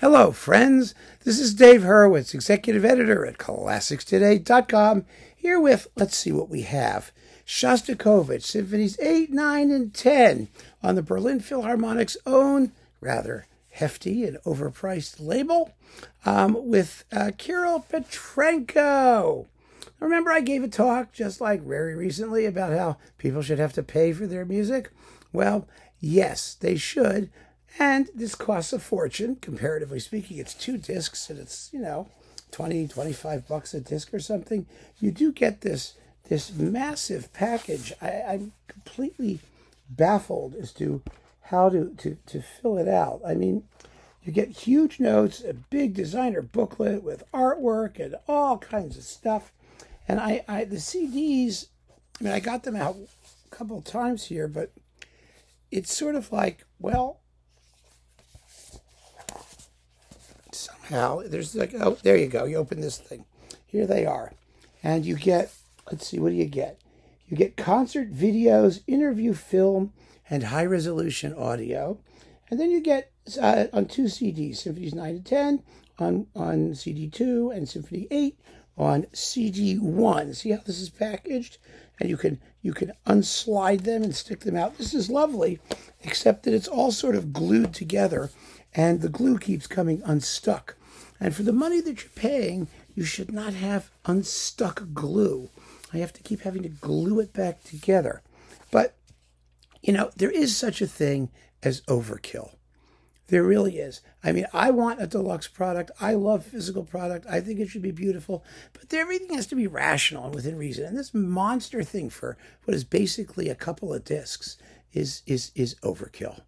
Hello, friends. This is Dave Hurwitz, executive editor at ClassicsToday.com, here with, let's see what we have, Shostakovich, Symphonies 8, 9, and 10 on the Berlin Philharmonic's own, rather hefty and overpriced label, with Kirill Petrenko. Remember I gave a talk just like very recently about how people should have to pay for their music? Well, yes, they should. And this costs a fortune, comparatively speaking. It's 2 discs, and it's, 20, 25 bucks a disc or something. You do get this massive package. I'm completely baffled as to how to fill it out. I mean, you get huge notes, a big designer booklet with artwork and all kinds of stuff. And the CDs, I got them out a couple of times here, but it's sort of like, well, somehow there's like, oh, there you go. You open this thing. Here they are. And you get, let's see, what do you get? You get concert videos, interview film, and high-resolution audio. And then you get, on 2 CDs, Symphonies 9 and 10 on CD 2 and Symphony 8 on CD 1. See how this is packaged? And you can unslide them and stick them out. This is lovely, except that it's all sort of glued together, and the glue keeps coming unstuck. And for the money that you're paying, you should not have unstuck glue. I have to keep having to glue it back together. But, there is such a thing as overkill. There really is. I want a deluxe product. I love physical product. I think it should be beautiful. But everything has to be rational and within reason. And this monster thing for what is basically a couple of discs is overkill.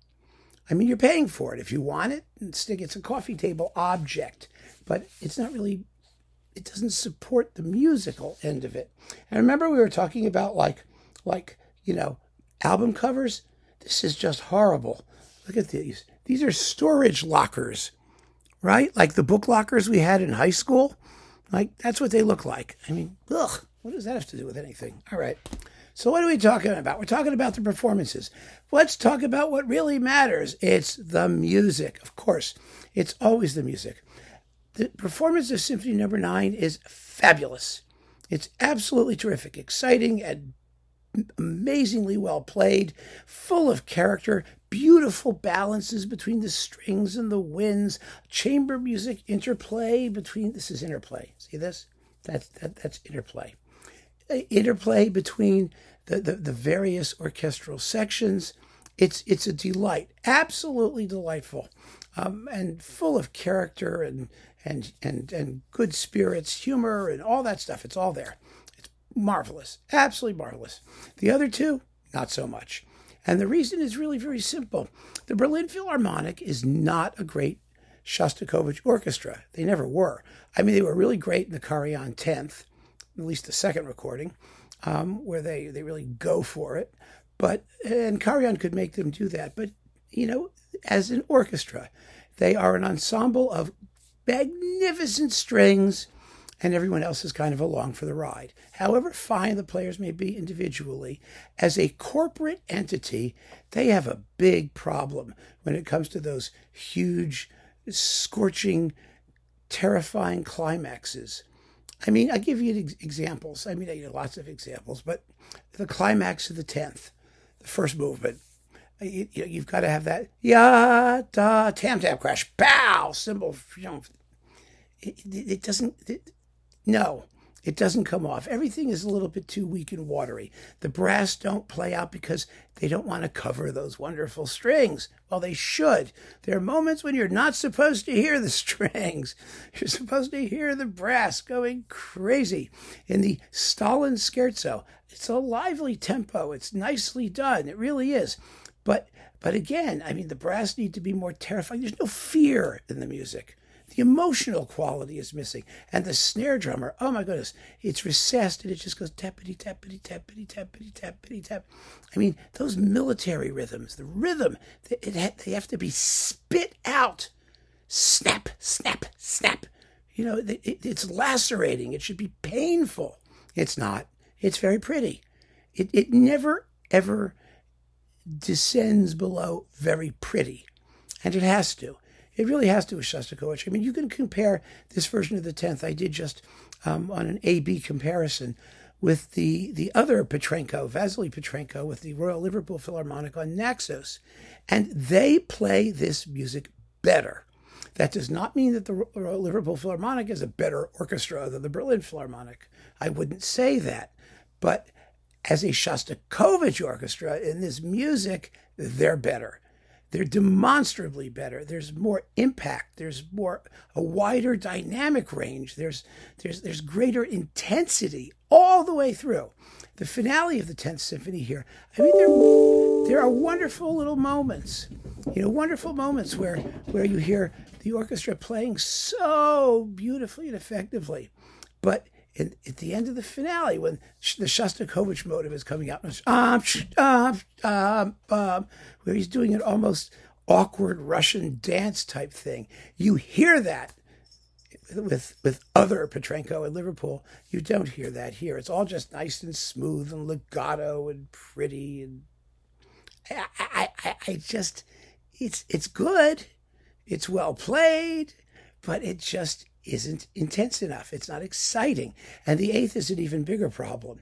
You're paying for it. If you want it, it's a coffee table object. But it's not really, it doesn't support the musical end of it. And remember we were talking about album covers? This is just horrible. Look at these. These are storage lockers, right? Like the book lockers we had in high school. That's what they look like. Ugh, what does that have to do with anything? All right. So what are we talking about? We're talking about the performances. Let's talk about what really matters. It's the music. Of course, it's always the music. The performance of Symphony No. 9 is fabulous. It's absolutely terrific, exciting, and amazingly well played, full of character, beautiful balances between the strings and the winds, chamber music interplay between, this is interplay. See this? That's interplay. Interplay between the various orchestral sections. It's a delight, absolutely delightful, and full of character and good spirits, humor, and all that stuff. It's all there. It's marvelous, absolutely marvelous. The other 2, not so much. And the reason is really very simple. The Berlin Philharmonic is not a great Shostakovich orchestra. They never were. They were really great in the Karajan 10th, at least the second recording, where they really go for it. And Karajan could make them do that. But, as an orchestra, they are an ensemble of magnificent strings, and everyone else is kind of along for the ride. However fine the players may be individually, as a corporate entity, they have a big problem when it comes to those huge, scorching, terrifying climaxes. I give you examples. I give lots of examples, but the climax of the 10th, the first movement, you've got to have that ya-da, tam-tam crash, pow, cymbal, it doesn't, no, it doesn't come off. Everything is a little bit too weak and watery. The brass don't play out because they don't want to cover those wonderful strings. Well, they should. There are moments when you're not supposed to hear the strings. You're supposed to hear the brass going crazy. In the Stalin Scherzo, it's a lively tempo. It's nicely done. It really is. But again, the brass need to be more terrifying. There's no fear in the music. The emotional quality is missing. And the snare drummer, oh my goodness, it's recessed and it just goes tappity, tappity, tappity, tappity, tappity, tap. Those military rhythms, the rhythm, they have to be spit out. Snap, snap, snap. It's lacerating. It should be painful. It's not. It's very pretty. It never, ever descends below very pretty. And it has to. It really has to with Shostakovich. I mean, you can compare this version of the 10th I did just on an A-B comparison with the other Petrenko, Vasily Petrenko, with the Royal Liverpool Philharmonic on Naxos. And they play this music better. That does not mean that the Royal Liverpool Philharmonic is a better orchestra than the Berlin Philharmonic. I wouldn't say that. But as a Shostakovich orchestra, in this music, they're better. They're demonstrably better. There's more impact. There's a wider dynamic range. There's greater intensity all the way through. The finale of the 10th Symphony here, I mean, there are wonderful little moments, wonderful moments where you hear the orchestra playing so beautifully and effectively. But at the end of the finale, when the Shostakovich motive is coming out, where he's doing an almost awkward Russian dance type thing, you hear that with other Petrenko in Liverpool. You don't hear that here. It's all just nice and smooth and legato and pretty. And I just, it's good. It's well played, but it just isn't intense enough. It's not exciting. And the 8th is an even bigger problem.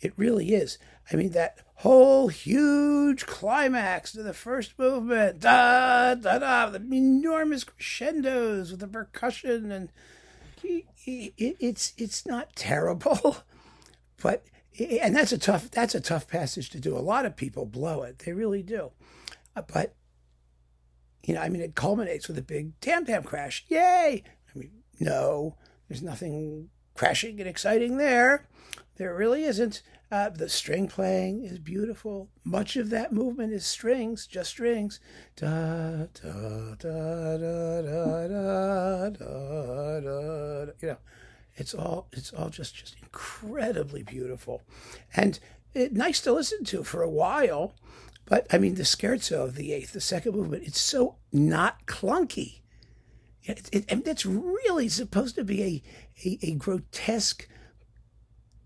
It really is. I mean, that whole huge climax to the first movement, da, da, da, the enormous crescendos with the percussion, and it's not terrible, but and that's a tough passage to do. A lot of people blow it. They really do. But I mean, it culminates with a big tam-tam crash. Yay! I mean, no, there's nothing crashing and exciting there. There really isn't. The string playing is beautiful. Much of that movement is strings, just strings. Da, da, da, da, da, da, da, da. It's all just incredibly beautiful, and nice to listen to for a while. But I mean, the scherzo of the 8th, the second movement, it's so not clunky. It's really supposed to be a grotesque,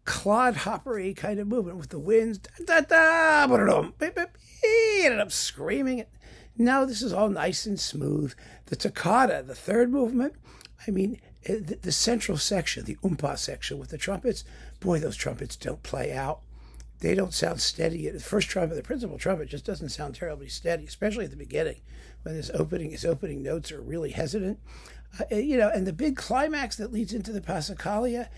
clodhoppery kind of movement with the winds, da da da, and I'm screaming. No, this is all nice and smooth. The toccata, the third movement, I mean, the central section, the umpa section with the trumpets, boy, those trumpets don't play out. They don't sound steady. The first trumpet, the principal trumpet, just doesn't sound terribly steady, especially at the beginning when his opening notes are really hesitant. And the big climax that leads into the Passacaglia,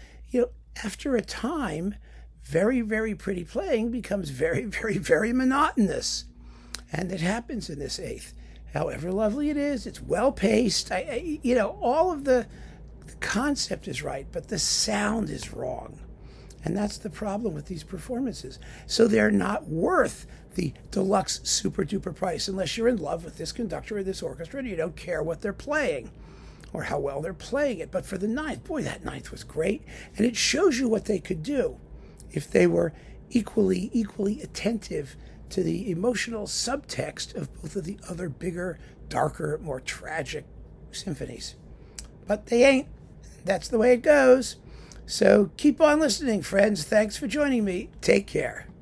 after a time, very, very pretty playing becomes very, very, very monotonous. And it happens in this 8th. However lovely it is, it's well paced. All of the concept is right, but the sound is wrong. And that's the problem with these performances. So they're not worth the deluxe super duper price unless you're in love with this conductor or this orchestra and you don't care what they're playing or how well they're playing it. But for the 9th, boy, that 9th was great. And it shows you what they could do if they were equally attentive to the emotional subtext of both of the other bigger, darker, more tragic symphonies. But they ain't. That's the way it goes. So keep on listening, friends. Thanks for joining me. Take care.